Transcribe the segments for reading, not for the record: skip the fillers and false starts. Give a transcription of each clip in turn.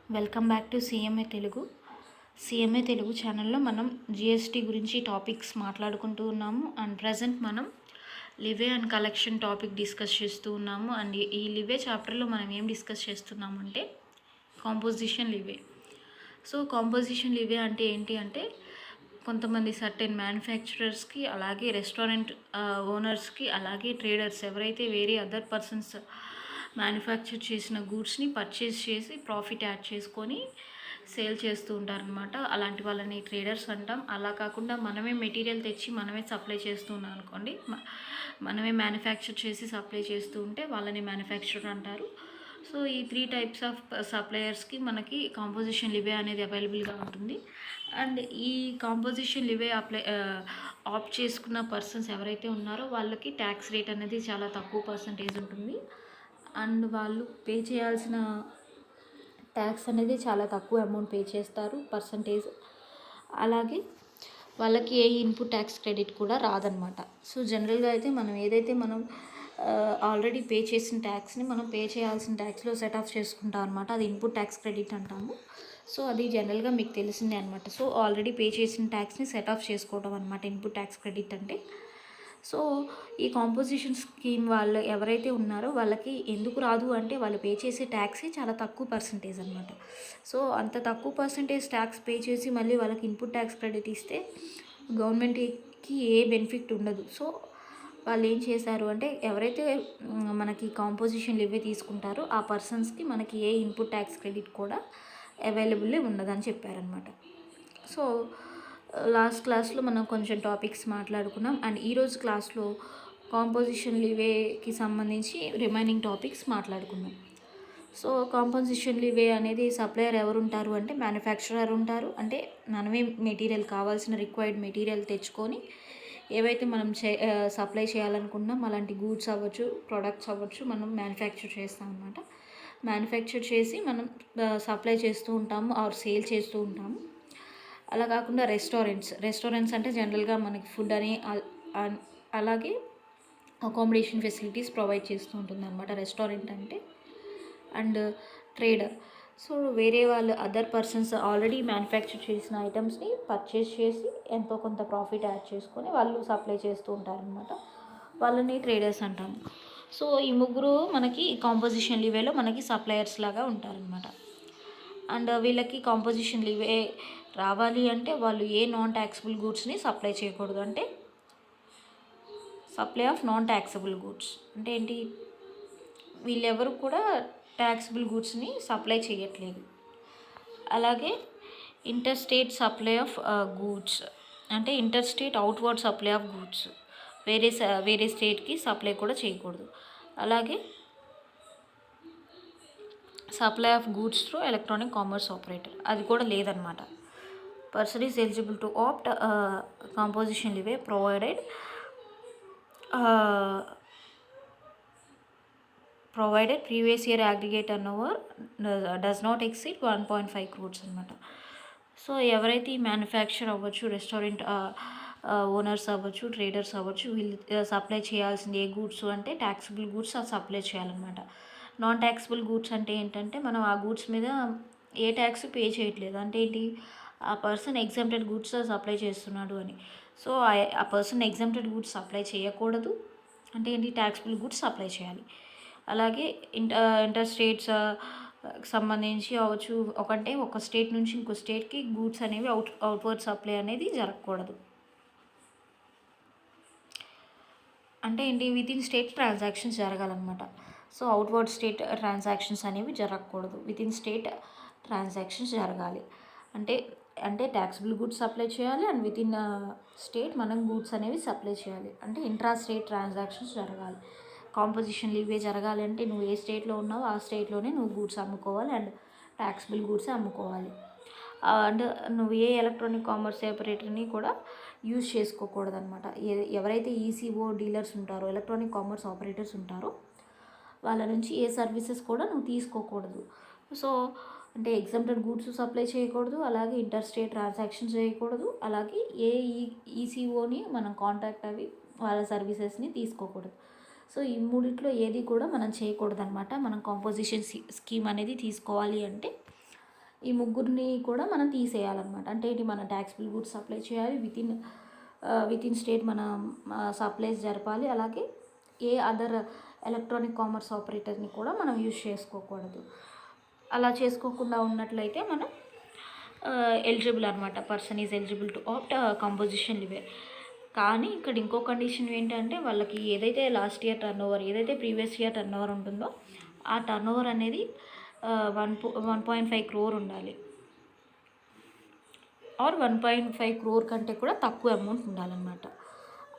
Welcome back to CMA Telugu ఛానల్లో మనం GST గురించి టాపిక్స్ మాట్లాడుకుంటూ ఉన్నాము. అండ్ ప్రజెంట్ మనం లివే అండ్ కలెక్షన్ టాపిక్ డిస్కస్ చేస్తూ ఉన్నాము. అండ్ ఈ లివే చాప్టర్లో మనం ఏం డిస్కస్ చేస్తున్నాము అంటే కాంపోజిషన్ లివే. సో కాంపోజిషన్ లివే అంటే ఏంటి అంటే కొంతమంది సర్టెన్ మ్యానుఫ్యాక్చరర్స్కి, అలాగే రెస్టారెంట్ ఓనర్స్కి, అలాగే ట్రేడర్స్ ఎవరైతే వేరే అదర్ పర్సన్స్ మ్యానుఫ్యాక్చర్ చేసిన గూడ్స్ని పర్చేస్ చేసి ప్రాఫిట్ యాడ్ చేసుకొని సేల్ చేస్తూ ఉంటారనమాట. అలాంటి వాళ్ళని ట్రేడర్స్ అంటాం. అలా కాకుండా మనమే మెటీరియల్ తెచ్చి మనమే సప్లై చేస్తూ ఉన్నాం అనుకోండి, మనమే మ్యానుఫ్యాక్చర్ చేసి సప్లై చేస్తూ ఉంటే వాళ్ళని మ్యానుఫ్యాక్చరర్ అంటారు. సో ఈ 3 టైప్స్ ఆఫ్ సప్లయర్స్కి మనకి కాంపోజిషన్ లివే అనేది అవైలబుల్గా ఉంటుంది. అండ్ ఈ కాంపోజిషన్ లివే ఆప్ట్ చేసుకున్న పర్సన్స్ ఎవరైతే ఉన్నారో వాళ్ళకి ట్యాక్స్ రేట్ అనేది చాలా తక్కువ పర్సంటేజ్ ఉంటుంది. అండ్ వాళ్ళు పే చేయాల్సిన ట్యాక్స్ అనేది చాలా తక్కువ అమౌంట్ పే చేస్తారు పర్సంటేజ్. అలాగే వాళ్ళకి ఏ ఇన్పుట్ ట్యాక్స్ క్రెడిట్ కూడా రాదనమాట. సో జనరల్గా అయితే మనం ఆల్రెడీ పే చేసిన ట్యాక్స్ని మనం పే చేయాల్సిన ట్యాక్స్లో సెట్ ఆఫ్ చేసుకుంటాం అనమాట. అది ఇన్పుట్ ట్యాక్స్ క్రెడిట్ అంటాము. సో అది జనరల్గా మీకు తెలిసిందే అనమాట. సో ఆల్రెడీ పే చేసిన ట్యాక్స్ని సెట్ ఆఫ్ చేసుకోవడం అనమాట ఇన్పుట్ ట్యాక్స్ క్రెడిట్ అంటే. సో ఈ కాంపోజిషన్ స్కీమ్ వాళ్ళు ఎవరైతే ఉన్నారో వాళ్ళకి ఎందుకు రాదు అంటే వాళ్ళు పే చేసే ట్యాక్సే చాలా తక్కువ పర్సంటేజ్ అనమాట. సో అంత తక్కువ పర్సంటేజ్ ట్యాక్స్ పే చేసి మళ్ళీ వాళ్ళకి ఇన్పుట్ ట్యాక్స్ క్రెడిట్ ఇస్తే గవర్నమెంట్కి ఏ బెనిఫిట్ ఉండదు. సో వాళ్ళు ఏం చేశారు అంటే ఎవరైతే మనకి కాంపోజిషన్ లివే తీసుకుంటారో ఆ పర్సన్స్కి మనకి ఏ ఇన్పుట్ ట్యాక్స్ క్రెడిట్ కూడా అవైలబుల్ ఉండదని చెప్పారనమాట. సో లాస్ట్ క్లాస్లో మనం కొంచెం టాపిక్స్ మాట్లాడుకున్నాం. అండ్ ఈరోజు క్లాస్లో కాంపోజిషన్ లివేకి సంబంధించి రిమైనింగ్ టాపిక్స్ మాట్లాడుకున్నాం. సో కాంపోజిషన్ లివే అనేది సప్లయర్ ఎవరు ఉంటారు అంటే మ్యానుఫ్యాక్చరర్ ఉంటారు. అంటే మనమే మెటీరియల్ కావాల్సిన రిక్వైర్డ్ మెటీరియల్ తెచ్చుకొని ఏవైతే మనం సప్లై చేయాలనుకున్నాం అలాంటి గూడ్స్ అవ్వచ్చు, ప్రొడక్ట్స్ అవ్వచ్చు, మనం మ్యానుఫ్యాక్చర్ చేస్తాం అనమాట. మ్యానుఫ్యాక్చర్ చేసి మనం సప్లై చేస్తూ ఉంటాము ఆర్ సేల్ చేస్తూ ఉంటాము. అలా కాకుండా రెస్టారెంట్స్ అంటే జనరల్గా మనకి ఫుడ్ అని అలాగే అకామిడేషన్ ఫెసిలిటీస్ ప్రొవైడ్ చేస్తూ ఉంటుంది అనమాట రెస్టారెంట్ అంటే. అండ్ ట్రేడర్, సో వేరే వాళ్ళు అదర్ పర్సన్స్ ఆల్రెడీ మ్యానుఫ్యాక్చర్ చేసిన ఐటమ్స్ని పర్చేస్ చేసి ఎంతో కొంత ప్రాఫిట్ యాడ్ చేసుకొని వాళ్ళు సప్లై చేస్తూ ఉంటారనమాట. వాళ్ళని ట్రేడర్స్ అంటాము. సో ఈ ముగ్గురు మనకి కాంపోజిషన్ లివేలో మనకి సప్లయర్స్ లాగా ఉంటారనమాట. అండ్ వీళ్ళకి కాంపోజిషన్ లివే రావాలి అంటే వాళ్ళు ఏ నాన్ ట్యాక్సబుల్ గూడ్స్ని సప్లై చేయకూడదు. అంటే supply of non taxable goods అంటే ఏంటి, వీళ్ళెవరు కూడా ట్యాక్సబుల్ గూడ్స్ని సప్లై చేయట్లేదు. అలాగే inter state supply of goods అంటే inter state outward supply of goods వేరే స్టేట్కి సప్లై కూడా చేయకూడదు. అలాగే supply of goods through electronic commerce operator అది కూడా లేదనమాట. Person is eligible to opt composition levy provided previous year aggregate turnover does not exceed 1.5 crores అనమాట. సో ఎవరైతే ఈ మ్యానుఫ్యాక్చర్ అవ్వచ్చు, రెస్టారెంట్ ఓనర్స్ అవ్వచ్చు, ట్రేడర్స్ అవ్వచ్చు, వీళ్ళు సప్లై చేయాల్సింది ఏ గూడ్స్ అంటే ట్యాక్సిబుల్ గూడ్స్ సప్లై చేయాలన్నమాట. నాన్ ట్యాక్సిబుల్ గూడ్స్ అంటే ఏంటంటే మనం ఆ గూడ్స్ మీద ఏ ట్యాక్స్ పే చేయట్లేదు. అంటే ఏంటి, ఆ పర్సన్ ఎగ్జామ్టెడ్ గూడ్స్ సప్లై చేస్తున్నాడు అని. సో ఆ పర్సన్ ఎగ్జామ్టెడ్ గూడ్స్ సప్లై చేయకూడదు. అంటే ఏంటి, ట్యాక్సిబుల్ గూడ్స్ సప్లై చేయాలి. అలాగే ఇంటర్ స్టేట్స్ సంబంధించి అవచ్చు, ఒక స్టేట్ నుంచి ఇంకో స్టేట్కి గూడ్స్ అనేవి అవుట్వర్డ్ సప్లై అనేది జరగకూడదు. అంటే ఏంటి, విత్ ఇన్ స్టేట్ ట్రాన్సాక్షన్స్ జరగాలన్నమాట. సో అవుట్వర్డ్ స్టేట్ ట్రాన్సాక్షన్స్ అనేవి జరగకూడదు, విత్ ఇన్ స్టేట్ ట్రాన్సాక్షన్స్ జరగాలి. అంటే ట్యాక్సిబుల్ గూడ్స్ సప్లై చేయాలి అండ్ విత్ ఇన్ స్టేట్ మనం గూడ్స్ అనేవి సప్లై చేయాలి. అంటే ఇంట్రా స్టేట్ ట్రాన్సాక్షన్స్ జరగాలి. కాంపోజిషన్ లివే జరగాలి అంటే నువ్వు ఏ స్టేట్లో ఉన్నావో ఆ స్టేట్లోనే నువ్వు గూడ్స్ అమ్ముకోవాలి అండ్ ట్యాక్సిబుల్ గూడ్స్ అమ్ముకోవాలి. అండ్ నువ్వు ఏ ఎలక్ట్రానిక్ కామర్స్ ఆపరేటర్ని కూడా యూజ్ చేసుకోకూడదు అనమాట. ఎవరైతే ఈసీఓ డీలర్స్ ఉంటారో, ఎలక్ట్రానిక్ కామర్స్ ఆపరేటర్స్ ఉంటారో వాళ్ళ నుంచి ఏ సర్వీసెస్ కూడా నువ్వు తీసుకోకూడదు. సో అంటే ఎగ్జామ్టెడ్ గూడ్స్ సప్లై చేయకూడదు, అలాగే ఇంటర్ స్టేట్ ట్రాన్సాక్షన్స్ చేయకూడదు, అలాగే ఏ ఈసీఓని మనం కాంటాక్ట్ అవి వాళ్ళ సర్వీసెస్ని తీసుకోకూడదు. సో ఈ మూడిట్లో ఏది కూడా మనం చేయకూడదు అనమాట. మనం కాంపోజిషన్ స్కీమ్ అనేది తీసుకోవాలి అంటే ఈ ముగ్గురిని కూడా మనం తీసేయాలన్నమాట. అంటే ఏంటి, మన ట్యాక్సిబుల్ గూడ్స్ సప్లై చేయాలి, వితిన్ స్టేట్ మనం సప్లైస్ జరపాలి. అలాగే ఏ అదర్ ఎలక్ట్రానిక్ కామర్స్ ఆపరేటర్ని కూడా మనం యూజ్ చేసుకోకూడదు. అలా చేసుకోకుండా ఉన్నట్లయితే మనం ఎలిజిబుల్ అనమాట. Person is eligible to opt composition levy. కానీ ఇక్కడ ఇంకో కండిషన్ ఏంటంటే, వాళ్ళకి ఏదైతే లాస్ట్ ఇయర్ టర్న్ ఓవర్, ఏదైతే ప్రీవియస్ ఇయర్ టర్న్ ఓవర్ ఉంటుందో ఆ టర్న్ ఓవర్ అనేది 1.5 crore ఉండాలి, ఆర్ 1.5 crore కంటే కూడా తక్కువ అమౌంట్ ఉండాలన్నమాట.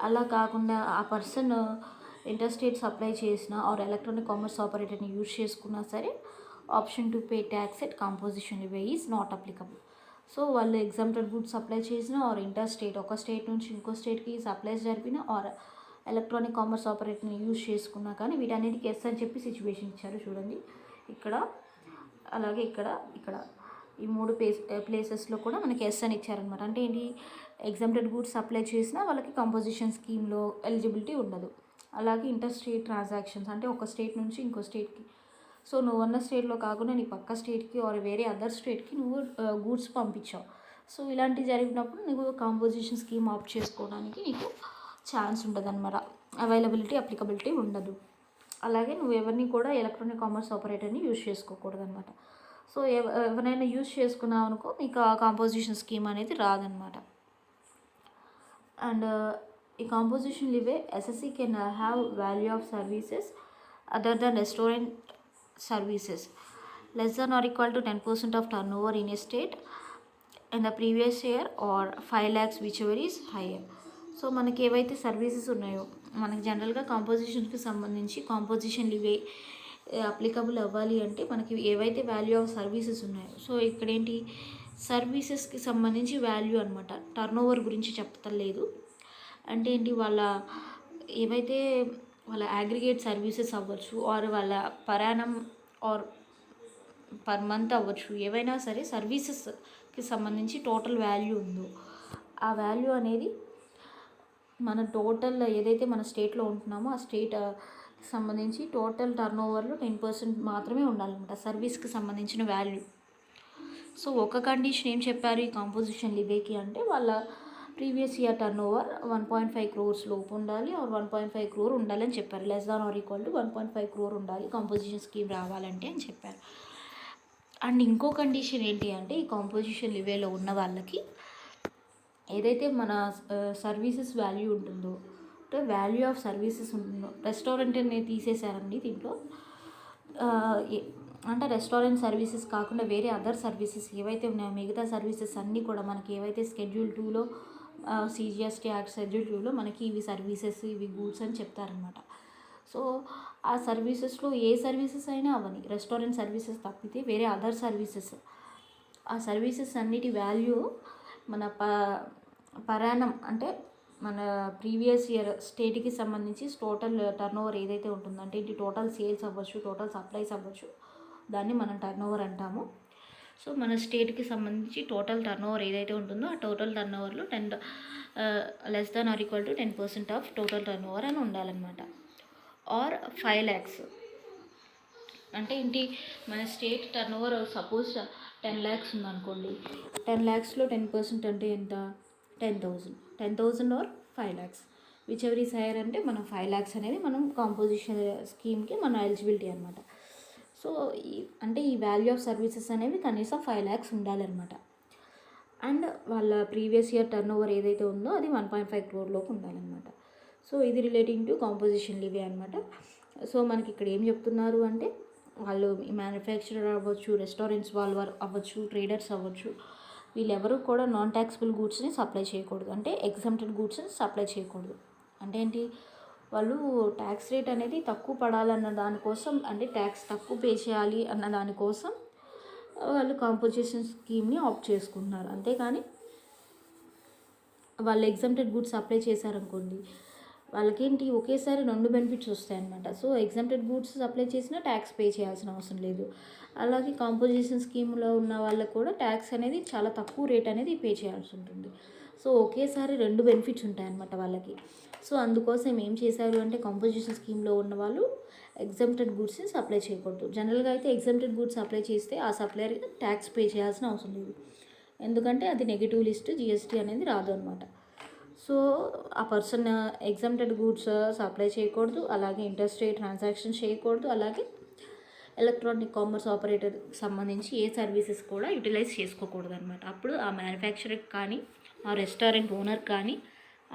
అలా కాకుండా ఆ పర్సన్ ఇంటర్స్టేట్ సప్లై చేసిన ఆర్ ఎలక్ట్రానిక్ కామర్స్ ఆపరేటర్ని యూజ్ చేసుకున్నా సరే option to pay tax at composition levy is not applicable. So వాళ్ళు ఎగ్జామ్టెడ్ గుడ్స్ సప్లై చేసిన ఆర్ ఇంటర్స్టేట్, ఒక స్టేట్ నుంచి ఇంకో స్టేట్కి సప్లైస్ జరిపిన ఆర్ ఎలక్ట్రానిక్ కామర్స్ ఆపరేటర్ని యూజ్ చేసుకున్నా కానీ వీటన్నిటికీ ఎస్ అని చెప్పి సిచ్యువేషన్ ఇచ్చారు చూడండి ఇక్కడ. అలాగే ఇక్కడ ఈ 3 ప్లేసెస్లో కూడా మనకి ఎస్ అని ఇచ్చారనమాట. అంటే ఏంటి, ఎగ్జామ్టెడ్ గూడ్స్ సప్లై చేసినా వాళ్ళకి కంపోజిషన్ స్కీమ్లో ఎలిజిబిలిటీ ఉండదు. అలాగే ఇంటర్ స్టేట్ ట్రాన్సాక్షన్స్, అంటే ఒక స్టేట్ నుంచి ఇంకో స్టేట్కి, సో నువ్వు ఉన్న స్టేట్లో కాకుండా నీ పక్క స్టేట్కి ఆర్ వేరే అదర్ స్టేట్కి నువ్వు గూడ్స్ పంపించావు. సో ఇలాంటివి జరిగినప్పుడు నువ్వు కంపోజిషన్ స్కీమ్ ఆప్ట్ చేసుకోవడానికి నీకు ఛాన్స్ ఉండదు అనమాట, అవైలబిలిటీ అప్లికబిలిటీ ఉండదు. అలాగే నువ్వు ఎవరిని కూడా ఎలక్ట్రానిక్ కామర్స్ ఆపరేటర్ని యూజ్ చేసుకోకూడదు అనమాట. సో ఎవరైనా యూజ్ చేసుకున్నావు అనుకో నీకు ఆ కాంపోజిషన్ స్కీమ్ అనేది రాదనమాట. అండ్ ఈ composition levy assessee can have value of services other than restaurant services less than or equal to 10% of turnover in a state in the previous year or 5 lakhs whichever is higher. So మనకి ఏవైతే services ఉన్నాయో, మనకి జనరల్గా కాంపోజిషన్కి సంబంధించి composition లివే applicable అవ్వాలి అంటే మనకి ఏవైతే వాల్యూ ఆఫ్ సర్వీసెస్ ఉన్నాయో, సో ఇక్కడ ఏంటి సర్వీసెస్కి సంబంధించి వాల్యూ అనమాట, టర్న్ ఓవర్ గురించి చెప్తలేదు. అంటే ఏంటి, ఏవైతే వాళ్ళ అగ్రిగేట్ సర్వీసెస్ అవ్వచ్చు ఆర్ వాళ్ళ పరాణం ఆర్ పర్ మంత్ అవ్వచ్చు, ఏవైనా సరే సర్వీసెస్కి సంబంధించి టోటల్ వాల్యూ ఉందో ఆ వాల్యూ అనేది మన టోటల్ ఏదైతే మన స్టేట్లో ఉంటున్నామో ఆ స్టేట్ సంబంధించి టోటల్ టర్న్ ఓవర్లో 10% మాత్రమే ఉండాలన్నమాట సర్వీస్కి సంబంధించిన వాల్యూ. సో ఒక కండిషన్ ఏం చెప్పారు ఈ కాంపోజిషన్ లివేకి అంటే, వాళ్ళ previous year turn over 1.5 crores లోపు ఉండాలి ఆర్ 1.5 crore ఉండాలి అని చెప్పారు. Less than or equal to 1.5 crore ఉండాలి కాంపోజిషన్ స్కీమ్ రావాలంటే అని చెప్పారు. అండ్ ఇంకో కండిషన్ ఏంటి అంటే, ఈ కాంపోజిషన్ లివేలో ఉన్న వాళ్ళకి ఏదైతే మన సర్వీసెస్ వాల్యూ ఉంటుందో, అంటే వాల్యూ ఆఫ్ సర్వీసెస్ ఉంటుందో, రెస్టారెంట్ని తీసేశారండి దీంట్లో. అంటే రెస్టారెంట్ సర్వీసెస్ కాకుండా వేరే అదర్ సర్వీసెస్ ఏవైతే ఉన్నాయో మిగతా సర్వీసెస్ అన్నీ కూడా మనకి ఏవైతే Schedule 2లో CGST యాక్ట్ Schedule 2లో మనకి ఇవి సర్వీసెస్, ఇవి గూడ్స్ అని చెప్తారనమాట. సో ఆ సర్వీసెస్లో ఏ సర్వీసెస్ అయినా అవని, రెస్టారెంట్ సర్వీసెస్ తప్పితే వేరే అదర్ సర్వీసెస్, ఆ సర్వీసెస్ అన్నిటి వాల్యూ మన పరాణం అంటే మన ప్రీవియస్ ఇయర్ స్టేట్కి సంబంధించి టోటల్ టర్న్ ఓవర్ ఏదైతే ఉంటుందో, అంటే ఇది టోటల్ సేల్స్ అవ్వచ్చు, టోటల్ సప్లైస్ అవ్వచ్చు, దాన్ని మనం టర్న్ ఓవర్ అంటాము. సో మన స్టేట్కి సంబంధించి టోటల్ టర్న్ ఓవర్ ఏదైతే ఉంటుందో ఆ టోటల్ టర్న్ ఓవర్లో less than or equal to 10% of total turn over అని ఉండాలన్నమాట. ఆర్ 5 lakhs అంటే ఏంటి, మన state turn over suppose 10 lakhs ఉందనుకోండి, 10 lakhsలో 10% అంటే ఎంత, 10,000 or 5 lakhs whichever is higher అంటే మనం 5 lakhs అనేది మనం కాంపోజిషన్ స్కీమ్కి మన ఎలిజిబిలిటీ అనమాట. సో అంటే ఈ వాల్యూ ఆఫ్ సర్వీసెస్ అనేవి కనీసం 5 lakhs ఉండాలన్నమాట. అండ్ వాళ్ళ ప్రీవియస్ ఇయర్ టర్న్ ఓవర్ ఏదైతే ఉందో అది 1.5 crore లోపు ఉండాలన్నమాట. సో ఇది రిలేటింగ్ టు కాంపోజిషన్ లివే అనమాట. సో మనకి ఇక్కడ ఏం చెప్తున్నారు అంటే, వాళ్ళు మ్యానుఫ్యాక్చరర్ అవ్వచ్చు, రెస్టారెంట్స్ వాళ్ళు అవ్వచ్చు, ట్రేడర్స్ అవ్వచ్చు, వీళ్ళెవరూ కూడా నాన్ ట్యాక్సిబుల్ గూడ్స్ని సప్లై చేయకూడదు, అంటే ఎగ్జామ్టెడ్ గూడ్స్ని సప్లై చేయకూడదు. అంటే ఏంటి, వాళ్ళు ట్యాక్స్ రేట్ అనేది తక్కువ పడాలన్న దానికోసం, అంటే ట్యాక్స్ తక్కువ పే చేయాలి అన్న దానికోసం వాళ్ళు కాంపోజిషన్ స్కీమ్ని ఆప్ట్ చేసుకుంటున్నారు. అంతేకాని వాళ్ళు ఎగ్జామ్టెడ్ గూడ్స్ సప్లై చేశారనుకోండి, వాళ్ళకేంటి ఒకేసారి 2 బెనిఫిట్స్ వస్తాయన్నమాట. సో ఎగ్జామ్టెడ్ గూడ్స్ సప్లై చేసినా ట్యాక్స్ పే చేయాల్సిన అవసరం లేదు. అలాగే కాంపోజిషన్ స్కీమ్లో ఉన్న వాళ్ళకు కూడా ట్యాక్స్ అనేది చాలా తక్కువ రేట్ అనేది పే చేయాల్సి ఉంటుంది. సో ఒకేసారి 2 బెనిఫిట్స్ ఉంటాయన్నమాట వాళ్ళకి. సో అందుకోసం ఏం చేశారు అంటే కాంపోజిషన్ స్కీమ్లో ఉన్న వాళ్ళు ఎగ్జామ్టెడ్ గూడ్స్ని సప్లై చేయకూడదు. జనరల్గా అయితే ఎగ్జామ్టెడ్ గూడ్స్ సప్లై చేస్తే ఆ సప్లయర్ ట్యాక్స్ పే చేయాల్సిన అవసరం లేదు, ఎందుకంటే అది నెగిటివ్ లిస్ట్, జిఎస్టీ అనేది రాదు అనమాట. సో ఆ పర్సన్ ఎగ్జామ్టెడ్ గూడ్స్ సప్లై చేయకూడదు, అలాగే ఇంటర్స్టేట్ ట్రాన్సాక్షన్ చేయకూడదు, అలాగే ఎలక్ట్రానిక్ కామర్స్ ఆపరేటర్కి సంబంధించి ఏ సర్వీసెస్ కూడా యూటిలైజ్ చేసుకోకూడదు అనమాట. అప్పుడు ఆ మ్యానుఫ్యాక్చరర్కి కానీ, ఆ రెస్టారెంట్ ఓనర్ కానీ,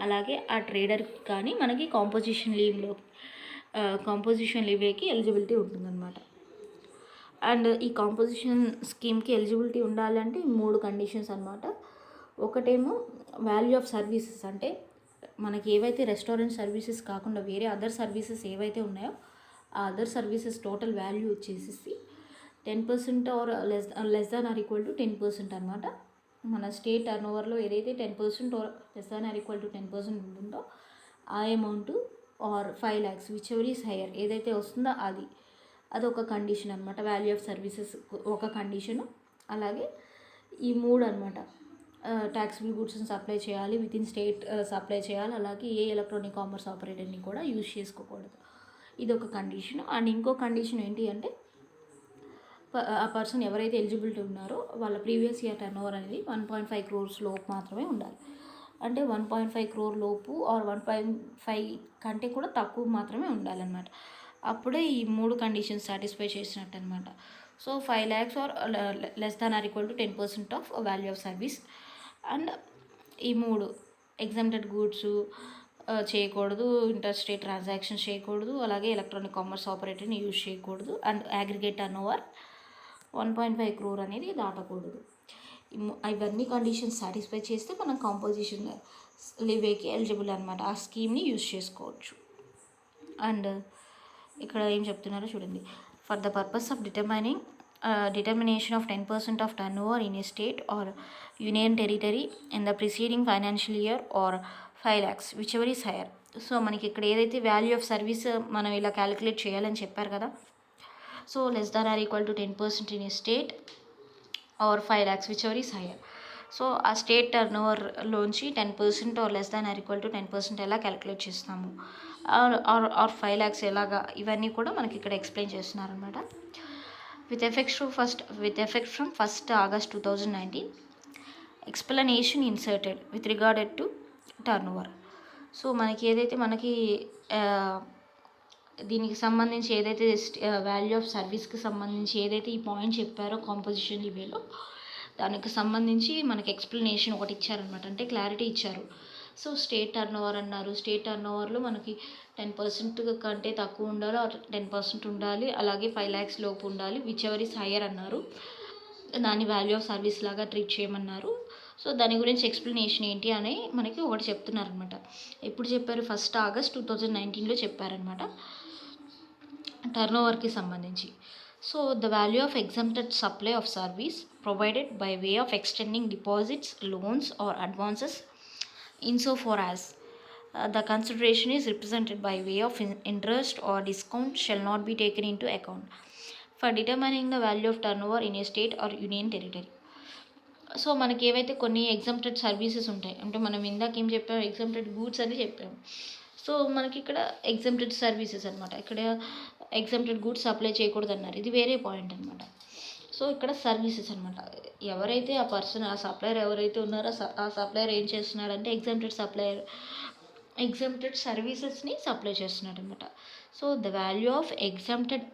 అలాగే ఆ ట్రేడర్కి కానీ మనకి కాంపోజిషన్ లీవేకి ఎలిజిబిలిటీ ఉంటుందన్నమాట. అండ్ ఈ కాంపోజిషన్ స్కీమ్కి ఎలిజిబిలిటీ ఉండాలంటే 3 కండిషన్స్ అనమాట. ఒకటేమో వాల్యూ ఆఫ్ సర్వీసెస్, అంటే మనకి ఏవైతే రెస్టారెంట్ సర్వీసెస్ కాకుండా వేరే అదర్ సర్వీసెస్ ఏవైతే ఉన్నాయో ఆ అదర్ సర్వీసెస్ టోటల్ వాల్యూ వచ్చేసి 10% or less than or equal to 10% అనమాట. మన స్టేట్ టర్న్ ఓవర్లో ఏదైతే 10% or less than or equal to 10% ఉంటుందో ఆ amount or 5 lakhs whichever is higher ఏదైతే వస్తుందో అదొక కండిషన్ అనమాట. వాల్యూ ఆఫ్ సర్వీసెస్ ఒక కండిషను. అలాగే ఈ 3 అనమాట, ట్యాక్సిబుల్ గూడ్స్ని సప్లై చేయాలి, విత్ ఇన్ స్టేట్ సప్లై చేయాలి, అలాగే ఏ ఎలక్ట్రానిక్ కామర్స్ ఆపరేటర్ని కూడా యూజ్ చేసుకోకూడదు, ఇది ఒక కండిషన్. అండ్ ఇంకో కండిషన్ ఏంటి అంటే ఆ పర్సన్ ఎవరైతే ఎలిజిబిలిటీ ఉన్నారో వాళ్ళ ప్రీవియస్ ఇయర్ టర్న్ ఓవర్ అనేది 1.5 crores లోపు మాత్రమే ఉండాలి. అంటే 1.5 crore లోపు ఆర్ 1.5 కంటే కూడా తక్కువ మాత్రమే ఉండాలన్నమాట. అప్పుడే ఈ 3 కండిషన్స్ సాటిస్ఫై చేసినట్టు అనమాట. So 5 lakhs or less than or equal to 10% of value of service. And ఈ 3 ఎగ్జామ్టెడ్ గూడ్స్ చేయకూడదు, ఇంటర్స్టేట్ ట్రాన్సాక్షన్ చేయకూడదు, అలాగే ఎలక్ట్రానిక్ కామర్స్ ఆపరేటర్ని యూజ్ చేయకూడదు, and aggregate turn over 1.5 crore అనేది దాటకూడదు. ఇవన్నీ కండిషన్స్ సాటిస్ఫై చేస్తే మనం కాంపోజిషన్ లీవేకి ఎలిజిబుల్ అనమాట, ఆ స్కీమ్ని యూజ్ చేసుకోవచ్చు. అండ్ ఇక్కడ ఏం చెప్తున్నారో చూడండి. For the purpose of determination of 10% of turnover in a state or union territory in the preceding financial year or 5 lakhs whichever is higher. So మనకి ఇక్కడ ఏదైతే వాల్యూ ఆఫ్ సర్వీస్ మనం ఇలా క్యాలిక్యులేట్ చేయాలని చెప్పారు కదా. So less than or equal to 10% in a state or 5 lakhs whichever is higher. So ఆ state టర్న్ ఓవర్లోంచి 10% or less than or equal to 10% ఎలా క్యాలిక్యులేట్ చేస్తాము, ఆర్ 5 lakhs ఎలాగా, ఇవన్నీ కూడా మనకి ఇక్కడ ఎక్స్ప్లెయిన్ చేస్తున్నారనమాట. with effect from 1st August 2019, explanation inserted with regarded to turnover. So మనకి ఏదైతే దీనికి సంబంధించి ఏదైతే వాల్యూ ఆఫ్ సర్వీస్కి సంబంధించి ఏదైతే ఈ పాయింట్ చెప్పారో కాంపోజిషన్ లీవేలో, దానికి సంబంధించి మనకి ఎక్స్ప్లెనేషన్ ఒకటి ఇచ్చారనమాట, అంటే క్లారిటీ ఇచ్చారు. సో స్టేట్ టర్న్ ఓవర్ అన్నారు, స్టేట్ టర్న్ ఓవర్లో మనకి 10% కంటే తక్కువ ఉండాలి, 10% ఉండాలి, అలాగే 5 lakhs లోపు ఉండాలి, విచ్ ఎవర్ ఈస్ హయ్యర్ అన్నారు, దాన్ని వాల్యూ ఆఫ్ సర్వీస్ లాగా ట్రీట్ చేయమన్నారు. సో దాని గురించి ఎక్స్ప్లెనేషన్ ఏంటి అని మనకి ఒకటి చెప్తున్నారనమాట. ఎప్పుడు చెప్పారు, 1st August 2019లో చెప్పారనమాట టర్న్ ఓవర్కి సంబంధించి. So the value of exempted supply of service provided by way of extending deposits, loans or advances insofar as the consideration is represented by way of interest or discount shall not be taken into account for determining the value of turnover in a state or union territory. So మనకి ఏవైతే కొన్ని exempted services ఉంటాయి, అంటే మనం ఇందాక ఏం చెప్పాము, exempted goods అని చెప్పాము. సో మనకి ఇక్కడ ఎగ్జామ్టెడ్ సర్వీసెస్ అనమాట, ఇక్కడ ఎగ్జామ్టెడ్ గూడ్స్ సప్లై చేయకూడదు అన్నారు, ఇది వేరే పాయింట్ అనమాట. సో ఇక్కడ సర్వీసెస్ అనమాట, ఎవరైతే ఆ పర్సన్ ఆ సప్లయర్ ఎవరైతే ఉన్నారో ఆ సప్లయర్ ఏం చేస్తున్నాడంటే ఎగ్జామ్టెడ్ సర్వీసెస్ని సప్లై చేస్తున్నాడు అనమాట. So the value of exempted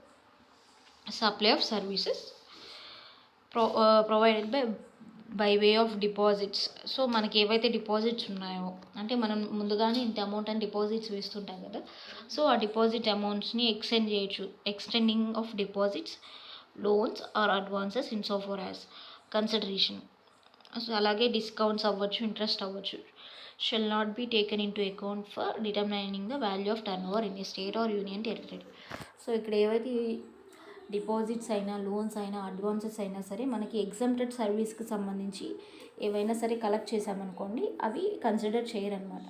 supply of services provided by way of deposits. So మనకి ఏవైతే డిపాజిట్స్ ఉన్నాయో, అంటే మనం ముందుగానే ఇంత అమౌంట్ అని డిపాజిట్స్ వేస్తుంటాం కదా, సో ఆ డిపాజిట్ అమౌంట్స్ని ఎక్స్టెండ్ చేయొచ్చు, extending of deposits, loans or advances insofar as consideration. So అలాగే డిస్కౌంట్స్ అవ్వచ్చు, ఇంట్రెస్ట్ అవ్వచ్చు, shall not be taken into account for determining the value of turn over in a state or union territory. So ఇక్కడ ఏవైతే deposits అయినా, loans అయినా, advances అయినా సరే మనకి ఎగ్జామ్టెడ్ సర్వీస్కి సంబంధించి ఏవైనా సరే కలెక్ట్ చేసామనుకోండి, అవి కన్సిడర్ చేయరనమాట.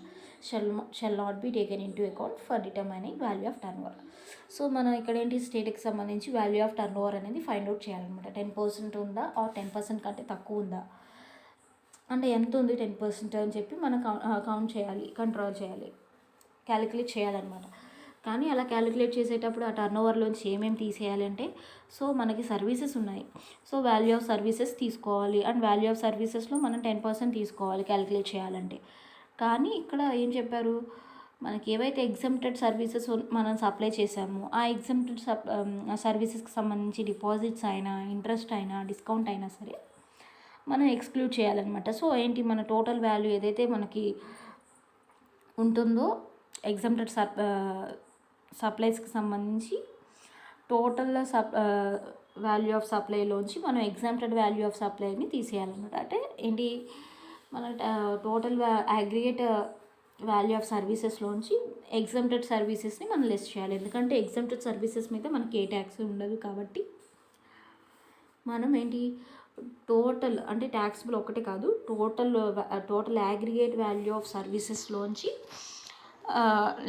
Shall not be taken into account for determining value of turn over. So మనం ఇక్కడ ఏంటి, స్టేట్కి సంబంధించి వాల్యూ ఆఫ్ టర్న్ ఓవర్ అనేది ఫైండ్ అవుట్ చేయాలన్నమాట. 10% ఉందా ఆర్ 10% కంటే తక్కువ ఉందా, అంటే ఎంత ఉంది 10% అని చెప్పి మనం కౌంట్ చేయాలి, కంట్రోల్ చేయాలి. క్యాలిక్యులేట్ చేయాలన్నమాట. కానీ అలా క్యాలిక్యులేట్ చేసేటప్పుడు ఆ టర్న్ ఓవర్లోంచి ఏమేమి తీసేయాలంటే, సో మనకి సర్వీసెస్ ఉన్నాయి. సో వాల్యూ ఆఫ్ సర్వీసెస్ తీసుకోవాలి, అండ్ వాల్యూ ఆఫ్ సర్వీసెస్లో మనం 10% తీసుకోవాలి క్యాలిక్యులేట్ చేయాలంటే. కానీ ఇక్కడ ఏం చెప్పారు, మనకి ఏవైతే ఎగ్జంప్టెడ్ సర్వీసెస్ మనం సప్లై చేసామో ఆ ఎగ్జంప్టెడ్ సర్వీసెస్కి సంబంధించి డిపాజిట్స్ అయినా, ఇంట్రెస్ట్ అయినా, డిస్కౌంట్ అయినా సరే మనం ఎక్స్క్లూడ్ చేయాలన్నమాట. సో ఏంటి, మన టోటల్ వాల్యూ ఏదైతే మనకి ఉంటుందో ఎగ్జంప్టెడ్ సప్లైస్కి సంబంధించి టోటల్ వాల్యూ ఆఫ్ సప్లైలోంచి మనం ఎగ్జాంప్టెడ్ వాల్యూ ఆఫ్ సప్లైని తీసేయాలన్నమాట. అంటే ఏంటి, మన టోటల్ అగ్రిగేట్ వాల్యూ ఆఫ్ సర్వీసెస్లోంచి ఎగ్జాంప్టెడ్ సర్వీసెస్ని మనం లెస్ చేయాలి. ఎందుకంటే ఎగ్జాంప్టెడ్ సర్వీసెస్ మీద మనకి ఏ ట్యాక్స్ ఉండదు కాబట్టి మనం ఏంటి, టోటల్ అంటే ట్యాక్సిబుల్ ఒకటే కాదు, టోటల్ అగ్రిగేట్ వాల్యూ ఆఫ్ సర్వీసెస్లోంచి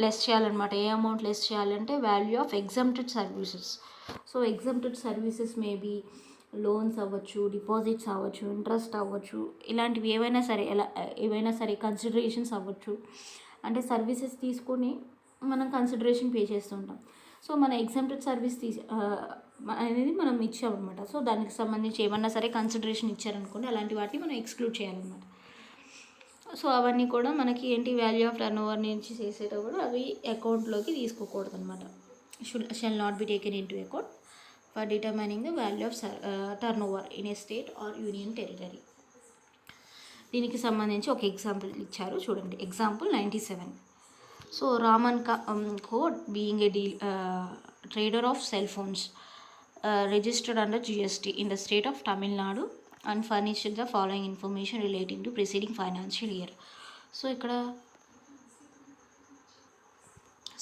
లెస్ చేయాలన్నమాట. ఏ అమౌంట్ లెస్ చేయాలంటే value of exempted services. So exempted services maybe loans అవ్వచ్చు, డిపాజిట్స్ అవ్వచ్చు, ఇంట్రెస్ట్ అవ్వచ్చు, ఇలాంటివి ఏవైనా సరే కన్సిడరేషన్స్ అవ్వచ్చు. అంటే సర్వీసెస్ తీసుకొని మనం కన్సిడరేషన్ పే చేస్తుంటాం. సో మన ఎగ్జంప్టెడ్ సర్వీస్ అనేది మనం ఇచ్చామన్నమాట. సో దానికి సంబంధించి ఏమన్నా సరే కన్సిడరేషన్ ఇచ్చారనుకోండి, అలాంటి వాటిని మనం ఎక్స్క్లూడ్ చేయాలన్నమాట. సో అవన్నీ కూడా మనకి ఏంటి, వాల్యూ ఆఫ్ టర్న్ ఓవర్ నుంచి చేసేటప్పుడు అవి అకౌంట్లోకి తీసుకోకూడదు అనమాట. Shall not be taken into account for determining the value of turn over in a state or union territory. దీనికి సంబంధించి ఒక ఎగ్జాంపుల్ ఇచ్చారు చూడండి. Example 97. So Raman co being a trader of cell phones registered under GST in the state of Tamil Nadu and furnished the following information relating to preceding financial year.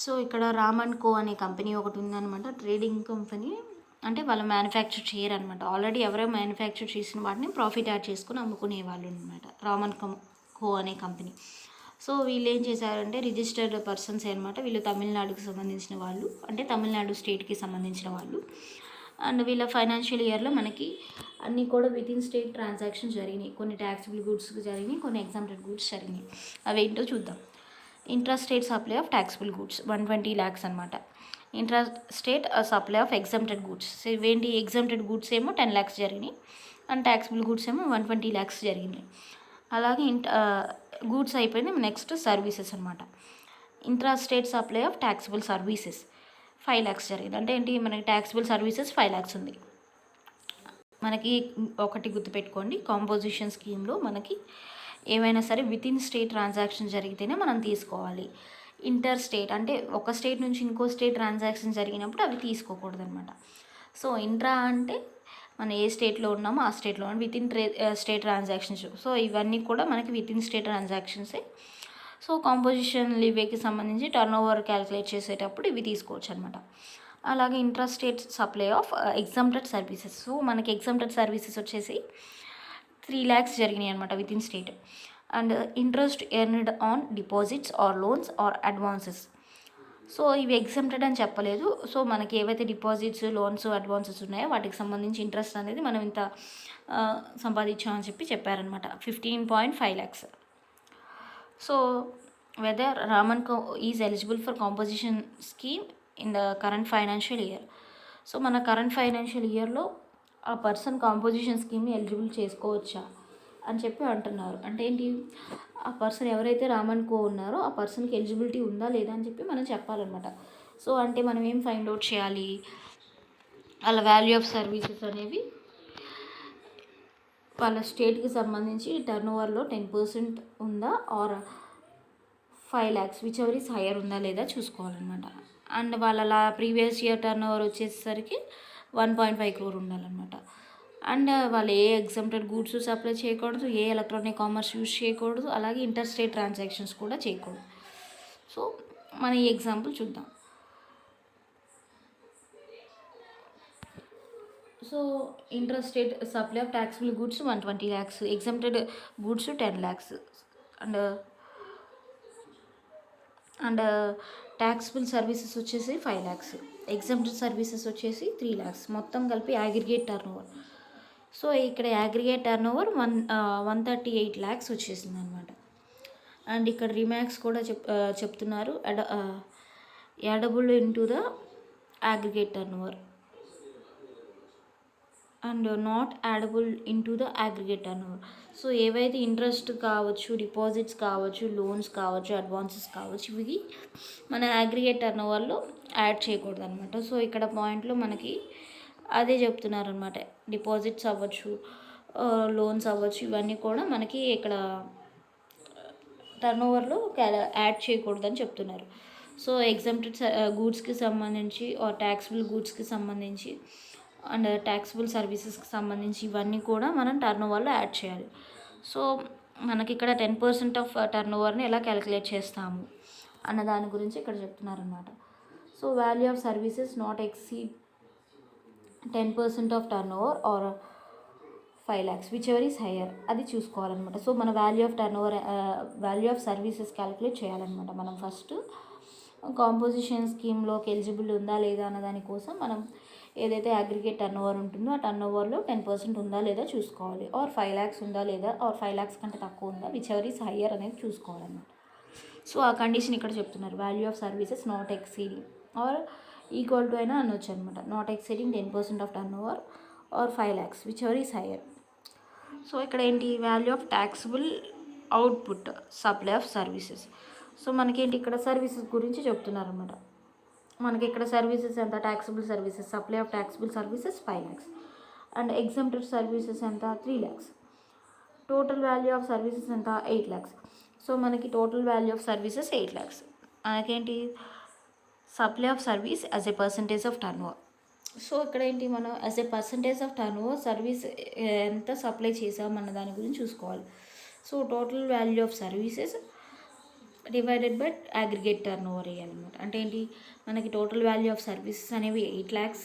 So ఇక్కడ రామన్ కో అనే company ఒకటి ఉందన్నమాట, trading company. అంటే వాళ్ళు manufacture చేయరనమాట, already ఎవరో manufacture చేసిన వాటిని profit add చేసుకుని అమ్ముకునే వాళ్ళు అనమాట రామన్ కో అనే కంపెనీ. సో వీళ్ళు ఏం చేశారంటే రిజిస్టర్డ్ పర్సన్స్ అనమాట. వీళ్ళు తమిళనాడుకి సంబంధించిన వాళ్ళు, అంటే తమిళనాడు స్టేట్కి సంబంధించిన వాళ్ళు. అండ్ వీళ్ళ ఫైనాన్షియల్ ఇయర్లో మనకి అన్నీ కూడా విత్ ఇన్ స్టేట్ ట్రాన్సాక్షన్స్ జరిగినాయి. కొన్ని ట్యాక్సిబుల్ గూడ్స్కి జరిగినాయి, కొన్ని ఎగ్జాంప్టెడ్ గూడ్స్ జరిగినాయి. అవి ఏంటో చూద్దాం. Intra state supply of taxable goods 120 lakhs అనమాట. Intra state supply of exempted goods, ఇవేంటి, ఎగ్జాంప్టెడ్ గూడ్స్ ఏమో 10 lakhs జరిగినాయి, అండ్ ట్యాక్సిబుల్ గూడ్స్ ఏమో 120 lakhs జరిగినాయి. అలాగే గూడ్స్ అయిపోయింది. నెక్స్ట్ సర్వీసెస్ అనమాట. Intra state supply of taxable services 5 lakhs జరిగింది. అంటే ఏంటి, మనకి ట్యాక్సిబుల్ సర్వీసెస్ 5 lakhs ఉంది. మనకి ఒకటి గుర్తుపెట్టుకోండి, కాంపోజిషన్ స్కీమ్లో మనకి ఏమైనా సరే విత్ ఇన్ స్టేట్ ట్రాన్సాక్షన్ జరిగితేనే మనం తీసుకోవాలి. ఇంటర్ స్టేట్ అంటే ఒక స్టేట్ నుంచి ఇంకో స్టేట్ ట్రాన్సాక్షన్ జరిగినప్పుడు అవి తీసుకోకూడదు అనమాట. సో ఇంట్రా అంటే మనం ఏ స్టేట్లో ఉన్నామో ఆ స్టేట్లో within state transactions. So ఇవన్నీ కూడా మనకి విత్ ఇన్ స్టేట్ ట్రాన్సాక్షన్సే. సో కాంపోజిషన్ లీవేకి సంబంధించి టర్న్ ఓవర్ క్యాలిక్యులేట్ చేసేటప్పుడు ఇవి తీసుకోవచ్చు అనమాట. అలాగే intra state supply of exempted services. So మనకి ఎగ్జాంప్టెడ్ సర్వీసెస్ వచ్చేసి 3 lakhs జరిగినాయి అనమాట within state. And interest earned on deposits or loans or advances. So ఇవి ఎగ్జాంప్టెడ్ అని చెప్పలేదు. సో మనకి ఏవైతే డిపాజిట్స్, లోన్స్, అడ్వాన్సెస్ ఉన్నాయో వాటికి సంబంధించి ఇంట్రెస్ట్ అనేది మనం ఇంత సంపాదించామని చెప్పారనమాట, 15.5 lakhs. So whether Raman co is eligible for composition scheme in the current financial year. So మన కరెంట్ ఫైనాన్షియల్ ఇయర్లో ఆ పర్సన్ కాంపోజిషన్ స్కీమ్ని ఎలిజిబుల్ చేసుకోవచ్చా అని చెప్పి అంటున్నారు. అంటే ఏంటి, ఆ పర్సన్ ఎవరైతే రామన్ కో ఉన్నారో ఆ పర్సన్కి ఎలిజిబిలిటీ ఉందా లేదా అని చెప్పి మనం చెప్పాలన్నమాట. సో అంటే మనం ఏం ఫైండ్ అవుట్ చేయాలి, వాళ్ళ వాల్యూ ఆఫ్ సర్వీసెస్ అనేవి వాళ్ళ స్టేట్కి సంబంధించి టర్న్ ఓవర్లో 10% ఉందా or 5 lakhs whichever is higher ఉందా లేదా చూసుకోవాలన్నమాట. అండ్ వాళ్ళ ప్రీవియస్ ఇయర్ టర్న్ ఓవర్ వచ్చేసరికి 1.5 crore ఉండాలన్నమాట. అండ్ వాళ్ళు ఏ ఎగ్జాంప్టెడ్ గూడ్స్ సప్లై చేయకూడదు, ఏ ఎలక్ట్రానిక్ కామర్స్ యూజ్ చేయకూడదు, అలాగే ఇంటర్ స్టేట్ ట్రాన్సాక్షన్స్ కూడా చేయకూడదు. సో మన ఈ ఎగ్జాంపుల్ చూద్దాం. So inter state supply of taxable goods 120 lakhs, exempted goods 10 lakhs, and taxable services వచ్చేసి 5 lakhs, ఎగ్జాంప్టెడ్ సర్వీసెస్ వచ్చేసి 3 lakhs, మొత్తం కలిపి అగ్రిగేట్ టర్న్ ఓవర్. సో ఇక్కడ అగ్రిగేట్ టర్న్ ఓవర్ 138 lakhs వచ్చేసింది అనమాట. అండ్ ఇక్కడ రిమార్క్స్ కూడా చెప్తున్నారు addable into the aggregate turnover and not addable into the aggregate turnover. So ఏవైతే ఇంట్రెస్ట్ కావచ్చు, డిపాజిట్స్ కావచ్చు, లోన్స్ కావచ్చు, అడ్వాన్సెస్ కావచ్చు, ఇవి మన అగ్రిగేట్ టర్నోవర్లో యాడ్ చేయకూడదు అనమాట. సో ఇక్కడ పాయింట్లో మనకి అదే చెప్తున్నారు అనమాట. డిపాజిట్స్ అవ్వచ్చు, లోన్స్ అవ్వచ్చు, ఇవన్నీ కూడా మనకి ఇక్కడ టర్నోవర్లో యాడ్ చేయకూడదని చెప్తున్నారు. సో ఎగ్జామ్టెడ్ గూడ్స్కి సంబంధించి ట్యాక్సిబుల్ గూడ్స్కి సంబంధించి అండ్ ట్యాక్సిబుల్ సర్వీసెస్కి సంబంధించి ఇవన్నీ కూడా మనం టర్నోవర్లో యాడ్ చేయాలి. సో మనకి ఇక్కడ 10% ఆఫ్ టర్నోవర్ని ఎలా క్యాలిక్యులేట్ చేస్తాము అన్న దాని గురించి ఇక్కడ చెప్తున్నారనమాట. So value of services not exceed 10% of turnover or 5 lakhs whichever is higher, అది చూసుకోవాలన్నమాట. సో మన value of turnover value of services calculate చేయాలన్నమాట. మనం ఫస్ట్ కాంపోజిషన్ స్కీమ్లోకి ఎలిజిబుల్ ఉందా లేదా అన్న దానికోసం మనం ఏదైతే అగ్రిగేట్ టర్నోవర్ ఉంటుందో ఆ టర్నోవర్లో 10% ఉందా లేదా చూసుకోవాలి. ఆర్ 5 lakhs ఉందా లేదా, ఆర్ 5 lakhs కంటే తక్కువ ఉందా, విచ్ ఎవర్ ఈస్ హయ్యర్ అనేది చూసుకోవాలన్నమాట. సో ఆ కండిషన్ ఇక్కడ చెప్తున్నారు. Value of services not exceeding or equal to అయినా అనొచ్చు అనమాట. Not exceeding 10% of turnover or 5 lakhs whichever is higher. So ఇక్కడ ఏంటి, value of taxable output supply of services. So మనకేంటి ఇక్కడ సర్వీసెస్ గురించి చెప్తున్నారు అనమాట. మనకి ఇక్కడ సర్వీసెస్ ఎంత, taxable services, supply of taxable services 5 lakhs and exempted services ఎంత 3 lakhs. Total value of services ఎంత 8 lakhs. సో మనకి total value of services 8 lakhs. మనకేంటి supply of service as a percentage of turnover. So ఇక్కడ ఏంటి, మనం as a percentage of turnover service ఎంత supply చేసామన్న దాని గురించి చూసుకోవాలి. సో total value of services divided by aggregate turnover వేయాలన్నమాట. అంటే ఏంటి, మనకి టోటల్ వాల్యూ ఆఫ్ సర్వీసెస్ అనేవి 8 lakhs.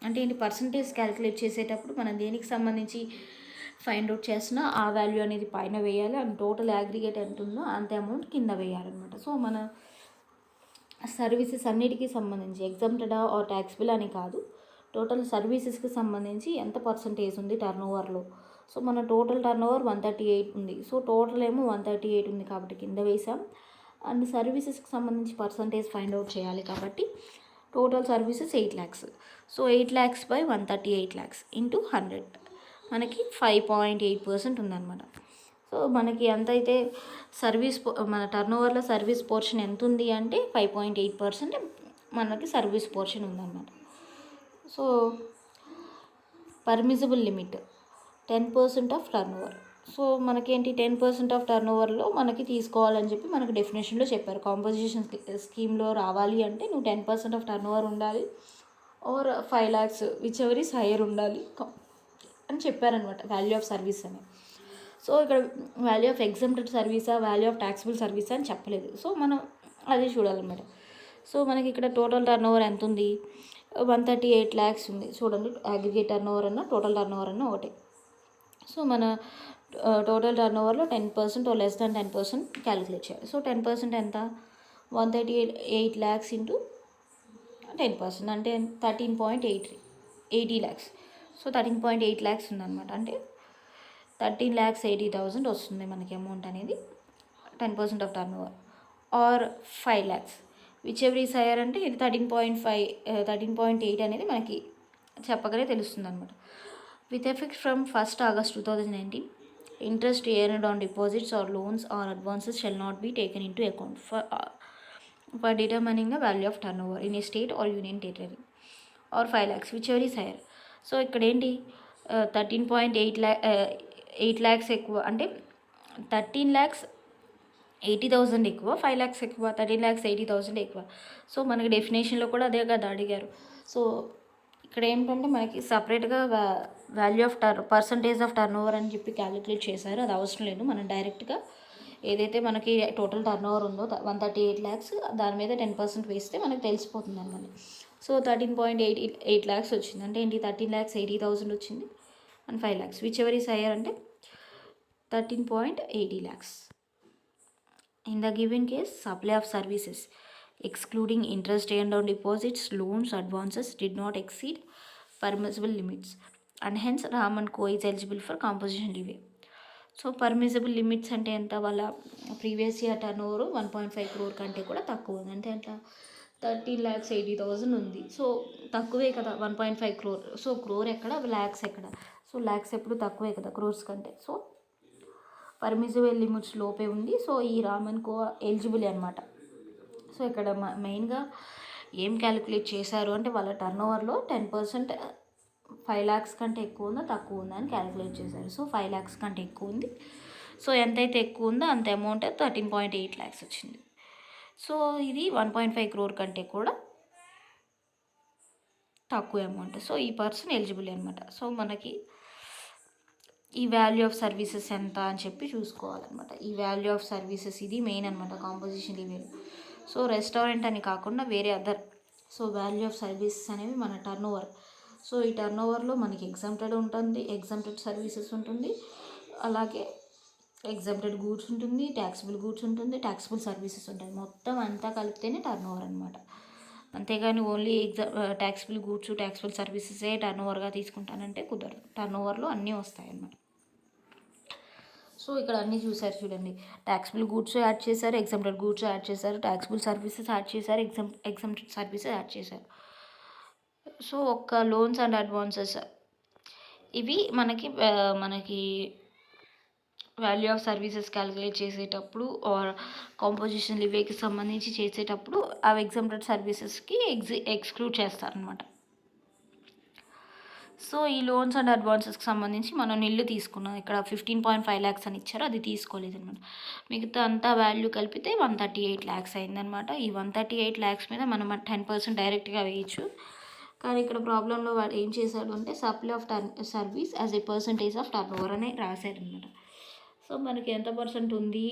అంటే ఏంటి, పర్సంటేజ్ క్యాలిక్యులేట్ చేసేటప్పుడు మనం దేనికి సంబంధించి ఫైండ్ అవుట్ చేసినా ఆ వాల్యూ అనేది పైన వేయాలి, అండ్ టోటల్ అగ్రిగేట్ ఎంత ఉందో అంతే అమౌంట్ కింద వేయాలన్నమాట. సో మన సర్వీసెస్ అన్నిటికీ సంబంధించి ఎగ్జామ్టెడా ఆర్ ట్యాక్సిబుల్ అని కాదు, టోటల్ సర్వీసెస్కి సంబంధించి ఎంత పర్సంటేజ్ ఉంది టర్నోవర్లో. సో మన టోటల్ టర్నోవర్ 138 ఉంది. సో టోటల్ ఏమో 138 ఉంది కాబట్టి కింద వేసాం. అండ్ సర్వీసెస్కి సంబంధించి పర్సంటేజ్ ఫైండ్ అవుట్ చేయాలి కాబట్టి total services 8 lakhs. So 8 lakhs by 138 lakhs into 100 మనకి 5.8% ఉందన్నమాట. సో మనకి ఎంతైతే సర్వీస్ మన టర్నోవర్లో సర్వీస్ పోర్షన్ ఎంత ఉంది అంటే 5.8% మనకి సర్వీస్ పోర్షన్ ఉందన్నమాట. So permissible limit 10% of turnover. So మనకేంటి 10% ఆఫ్ టర్నోవర్లో మనకి తీసుకోవాలని చెప్పి మనకి డెఫినేషన్లో చెప్పారు. కాంపోజిషన్ స్కీమ్లో రావాలి అంటే నువ్వు 10% ఆఫ్ టర్నోవర్ ఉండాలి or 5 lakhs whichever is higher ఉండాలి అని చెప్పారనమాట వాల్యూ ఆఫ్ సర్వీస్ అని. సో ఇక్కడ వాల్యూ ఆఫ్ ఎగ్జామ్టెడ్ సర్వీసా, వాల్యూ ఆఫ్ ట్యాక్సిబుల్ సర్వీసా అని చెప్పలేదు. సో మనం అదే చూడాలన్నమాట. సో మనకి ఇక్కడ టోటల్ టర్నోవర్ ఎంత ఉంది, 138 lakhs ఉంది. చూడండి, అగ్రిగేట్ టర్నోవర్ అన్న టోటల్ టర్నోవర్ అన్న ఒకటే. సో మన టోటల్ టర్నోవర్లో 10% ఆర్ లెస్ దాన్ 10% క్యాలిక్యులేట్ చేయాలి. సో 10% ఎంత, 138 lakhs ఇంటూ 10% అంటే 13.80 lakhs. సో 13.8 lakhs ఉందన్నమాట. అంటే 13,80,000 వస్తుంది మనకి అమౌంట్ అనేది 10% of turnover. Or 5 lakhs whichever is higher అంటే ఇది 13.8 అనేది మనకి చెప్పగానే తెలుస్తుంది అనమాట. With effect from 1st August 2019, interest earned on deposits or loans or advances shall not be taken into account for determining the value of turnover in a state or union territory or 5 lakhs whichever is higher. So ఇక్కడ ఏంటి 13.8 lakhs ఎక్కువ అంటే 13,80,000 ఎక్కువ, 5 lakhs ఎక్కువ, 13,80,000 ఎక్కువ. So మనకి డెఫినేషన్లో కూడా అదే కదా అడిగారు. సో ఇక్కడ ఏంటంటే మనకి సపరేట్గా value of percentage of turnover అని చెప్పి క్యాలిక్యులేట్ చేశారు. అది అవసరం లేదు. మనం డైరెక్ట్గా ఏదైతే మనకి టోటల్ టర్నోవర్ ఉందో 138 lakhs దాని మీద 10% వేస్తే మనకు తెలిసిపోతుంది అన్నమాట. సో 13.8 lakhs వచ్చింది. అంటే ఏంటి, 13,80,000 వచ్చింది and 5 lakhs whichever is higher అంటే 13.80 lakhs. In the given case, supply of services excluding interest earned on deposits, loans, advances did not exceed permissible limits and hence Ram & Co is eligible for composition levy. So permissible limits అంటే ఎంత, వాళ్ళ previous year turn over 1.5 crore కంటే కూడా తక్కువ ఉంది. అంటే అట్లా 13,80,000 ఉంది. సో తక్కువే కదా 1.5 crore. సో క్రోర్ ఎక్కడ, ల్యాక్స్ ఎక్కడ? సో ల్యాక్స్ ఎప్పుడు తక్కువే కదా క్రోర్స్ కంటే. సో పర్మిసిబుల్ లిమిట్స్ లోపే ఉంది. సో ఈ రామన్ కో ఎలిజిబుల్ అనమాట. సో ఇక్కడ మెయిన్గా ఏం క్యాలిక్యులేట్ చేశారు అంటే వాళ్ళ టర్న్ ఓవర్లో 10% 5 lakhs కంటే ఎక్కువ ఉందా తక్కువ ఉందా అని క్యాలిక్యులేట్ చేశారు. సో 5 lakhs కంటే ఎక్కువ ఉంది. సో ఎంతైతే ఎక్కువ ఉందో అంత అమౌంట్ 13.8 lakhs వచ్చింది. సో ఇది 1.5 crore కంటే కూడా తక్కువ అమౌంట్. సో ఈ పర్సన్ ఎలిజిబుల్ అనమాట. సో మనకి ఈ వాల్యూ ఆఫ్ సర్వీసెస్ ఎంత అని చెప్పి చూసుకోవాలన్నమాట. ఈ వాల్యూ ఆఫ్ సర్వీసెస్ ఇది మెయిన్ అనమాట కాంపోజిషన్ లిమిట్. సో రెస్టారెంట్ అని కాకుండా వేరే other. So value of services అనేవి మన టర్న్ ఓవర్. సో ఈ టర్న్ ఓవర్లో మనకి ఎగ్జామ్టెడ్ ఉంటుంది, ఎగ్జామ్టెడ్ సర్వీసెస్ ఉంటుంది, అలాగే ఎగ్జామ్టెడ్ గూడ్స్ ఉంటుంది, ట్యాక్సిబుల్ గూడ్స్ ఉంటుంది, ట్యాక్సిబుల్ సర్వీసెస్ ఉంటాయి. మొత్తం అంతా కలిపితేనే టర్న్ ఓవర్ అనమాట. అంతేగాని ఓన్లీ ట్యాక్సిబుల్ గూడ్స్ ట్యాక్సిబుల్ సర్వీసెసే టర్న్ ఓవర్గా తీసుకుంటానంటే కుదరదు. టర్న్ ఓవర్లో అన్నీ వస్తాయి అన్నమాట. సో ఇక్కడ అన్నీ చూసారు చూడండి, ట్యాక్సిబుల్ గూడ్స్ యాడ్ చేశారు, ఎగ్జామ్టెడ్ గూడ్స్ యాడ్ చేశారు, ట్యాక్సిబుల్ సర్వీసెస్ యాడ్ చేశారు, ఎగ్జామ్టెడ్ సర్వీసెస్ యాడ్ చేశారు. సో ఒక్క లోన్స్ అండ్ అడ్వాన్సెస్ ఇవి మనకి వాల్యూ ఆఫ్ సర్వీసెస్ క్యాలిక్యులేట్ చేసేటప్పుడు ఆర్ కాంపోజిషన్ లివేకి సంబంధించి చేసేటప్పుడు అవి ఎగ్జామ్టెడ్ సర్వీసెస్కి ఎక్స్క్లూడ్ చేస్తారనమాట. సో ఈ లోన్స్ అండ్ అడ్వాన్సెస్కి సంబంధించి మనం ఇల్లు తీసుకున్నాం, ఇక్కడ 15.5 lakhs అని ఇచ్చారు, అది తీసుకోలేదు అనమాట. మిగతా అంతా వాల్యూ కలిపితే 138 lakhs అయిందనమాట. ఈ 138 lakhs మీద మనం 10% డైరెక్ట్గా వేయచ్చు. కానీ ఇక్కడ ప్రాబ్లంలో వాడు ఏం చేశాడు అంటే supply of service as a percentage of turn over అని రాశారనమాట. సో మనకి ఎంత పర్సెంట్ ఉంది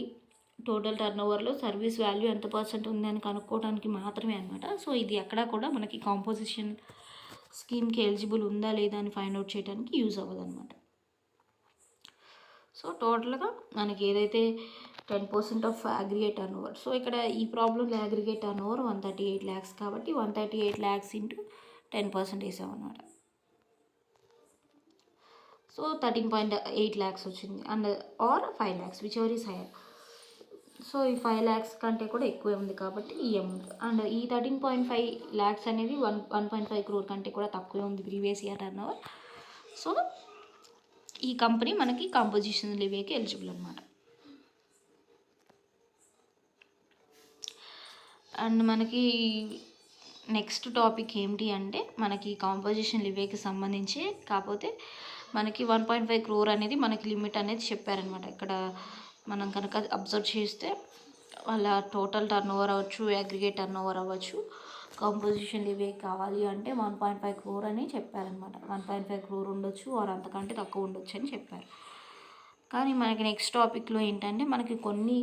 టోటల్ టర్న్ ఓవర్లో సర్వీస్ వాల్యూ ఎంత పర్సెంట్ ఉంది అని కనుక్కోవడానికి మాత్రమే అనమాట. సో ఇది ఎక్కడ కూడా మనకి కాంపోజిషన్ స్కీమ్కి ఎలిజిబుల్ ఉందా లేదా అని ఫైండ్ అవుట్ చేయడానికి యూజ్ అవ్వదు అనమాట. సో టోటల్గా మనకి ఏదైతే 10% of aggregate turn over. So ఇక్కడ ఈ ప్రాబ్లంలో అగ్రిగేట్ టర్న్ ఓవర్ 138 lakhs కాబట్టి 138 lakhs ఇంటూ 10% వేసామన్నమాట. సో 13.8 lakhs వచ్చింది and or 5 lakhs whichever is higher. So ఈ 5 lakhs కంటే కూడా ఎక్కువే ఉంది కాబట్టి ఈ అమౌంట్. అండ్ ఈ 13.5 lakhs అనేది 1.5 crore కంటే కూడా తక్కువే ఉంది previous year turn over. So ఈ కంపెనీ మనకి కాంపోజిషన్ లివేకి ఎలిజిబుల్ అనమాట. అండ్ మనకి నెక్స్ట్ టాపిక్ ఏంటి అంటే మనకి కాంపోజిషన్ లివేకి సంబంధించి కాకపోతే మనకి 1.5 crore అనేది మనకి లిమిట్ అనేది చెప్పారనమాట. ఇక్కడ మనం కనుక అబ్జర్వ్ చేస్తే వాళ్ళ టోటల్ టర్న్ ఓవర్ అవ్వచ్చు, అగ్రిగేట్ టర్న్ ఓవర్ అవ్వచ్చు, కాంపోజిషన్ లివే కావాలి అంటే 1.5 crore అని చెప్పారనమాట. 1.5 crore ఉండొచ్చు ఆర్ అంతకంటే తక్కువ ఉండొచ్చు అని చెప్పారు. కానీ మనకి నెక్స్ట్ టాపిక్లో ఏంటంటే మనకి కొన్ని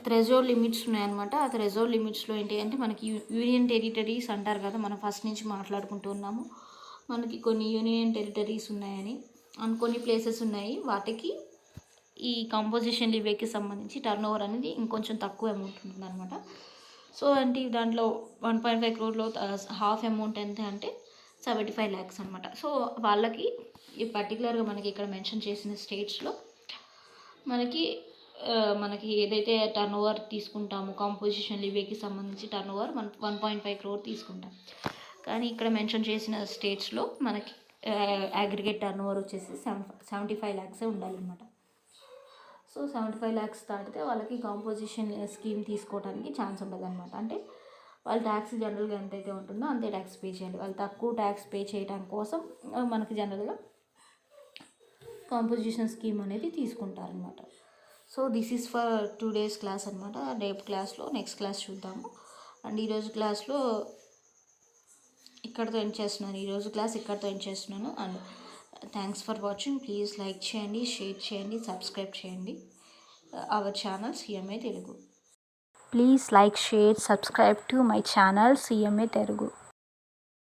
థ్రెషోల్డ్ లిమిట్స్ ఉన్నాయన్నమాట. ఆ థ్రెషోల్డ్ లిమిట్స్లో ఏంటి అంటే మనకి యూనియన్ టెరిటరీస్ అంటారు కదా, మనం ఫస్ట్ నుంచి మాట్లాడుకుంటూ ఉన్నాము. మనకి కొన్ని యూనియన్ టెరిటరీస్ ఉన్నాయని అండ్ కొన్ని ప్లేసెస్ ఉన్నాయి, వాటికి ఈ కాంపోజిషన్ లివేకి సంబంధించి టర్న్ ఓవర్ అనేది ఇంకొంచెం తక్కువ అమౌంట్ ఉంటుంది అనమాట. సో అంటే దాంట్లో 1.5 crore హాఫ్ అమౌంట్ ఎంత అంటే 75 lakhs అనమాట. సో వాళ్ళకి ఈ పర్టికులర్గా మనకి ఇక్కడ మెన్షన్ చేసిన స్టేట్స్లో మనకి ఏదైతే టర్న్ ఓవర్ తీసుకుంటామో కాంపోజిషన్ లివేకి సంబంధించి టర్న్ ఓవర్ 1.5 crore తీసుకుంటాం. కానీ ఇక్కడ మెన్షన్ చేసిన స్టేట్స్లో మనకి అగ్రిగేట్ టర్న్ ఓవర్ వచ్చేసి 75 lakhs ఉండాలన్నమాట. సో 75 lakhs దాటితే వాళ్ళకి కాంపోజిషన్ స్కీమ్ తీసుకోవడానికి ఛాన్స్ ఉండదు అనమాట. అంటే వాళ్ళు ట్యాక్స్ జనరల్గా ఎంతైతే ఉంటుందో అంతే ట్యాక్స్ పే చేయాలి. వాళ్ళు తక్కువ ట్యాక్స్ పే చేయడం కోసం మనకి జనరల్గా కాంపోజిషన్ స్కీమ్ అనేది తీసుకుంటారనమాట. So this is for 2 days class అనమాట. రేపు క్లాస్లో నెక్స్ట్ క్లాస్ చూద్దాము. అండ్ ఈరోజు క్లాస్లో ఇక్కడితో ఎండ్ చేస్తున్నాను. ఈరోజు క్లాస్ ఇక్కడితో ఎండ్ చేస్తున్నాను. And thanks for watching. Please like చేయండి, షేర్ చేయండి, సబ్స్క్రైబ్ చేయండి our channel CMA Telugu. Please like, share, subscribe to my channel CMA Telugu.